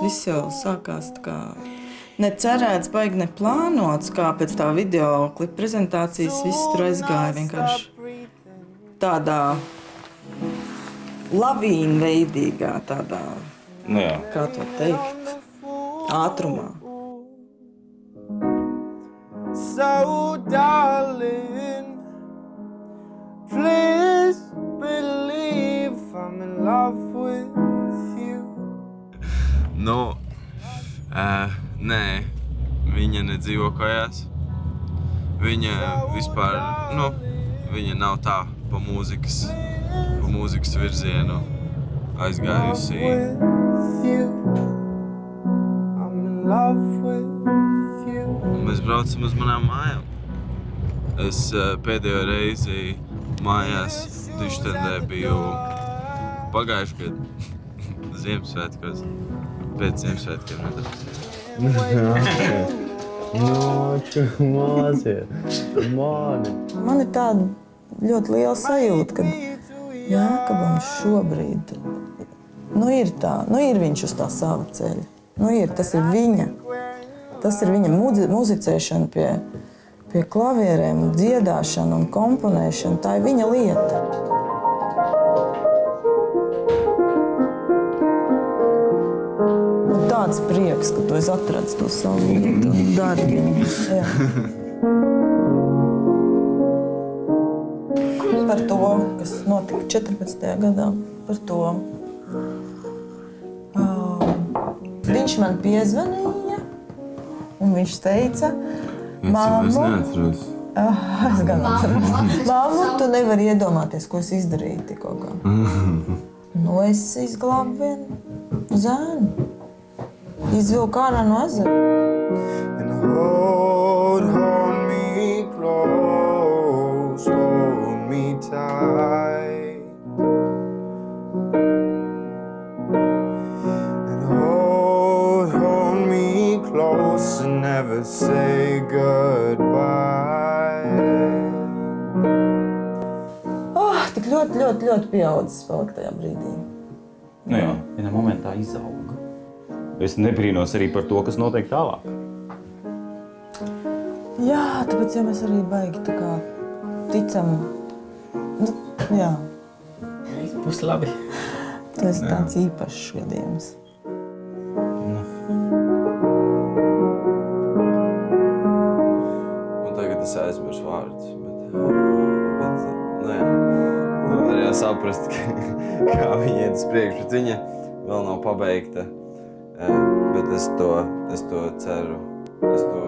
viss jau sākās tā kā necerēts, baigi neplānots, kā pēc tā video klipa prezentācijas viss tur aizgāja vienkārši tādā lavīnveidīgā, tādā, kā to teikt, ātrumā. So, darling, please believe I'm in love with you. Nu, nē, viņa nedzīvo kājās. Viņa vispār, viņa nav tā pa mūzikas virzienu aizgājusi. Un mēs braucam uz manām mājām. Es pēdējo reizi mājās Dištendē biju pagājuši gadu Ziemassvētkos. Pēc Ziemassvētkiem nedaudz. Man ir tāda ļoti liela sajūta, ka Jākabam šobrīd, ir viņš uz tā sava ceļa. Tas ir viņa. Tas ir viņa muzicēšana pie klavierēm, dziedāšana un komponēšana. Tā ir viņa lieta. Tāds prieks, ka tu esi atradis to savu vietu un dari viņu. Par to, kas notika 14. gadā, par to. Viņš man piezvanīja, un viņš teica, Māmu, es gan atceros. Māmu, tu nevari iedomāties, ko es izdarīju tikko kā. Es izglābu vienu zēnu. Izvilku ārā no ezera. And hold me close, hold me tight. And hold me close and never say goodbye. Tik ļoti pieaudzis palika tajā brīdī. Jā, vienā momentā izauga. Es nebrīnos arī par to, kas notiek tālāk. Jā, tāpēc jau mēs arī baigi tā kā ticam. Jā. Viss būs labi. Tas ir tāds īpašs gadījums. Un tagad es aizmirsu vārdus, bet var jau saprast, kā viņa iet uz priekšu, bet viņa vēl nav pabeigta. Bet es to ceru, es to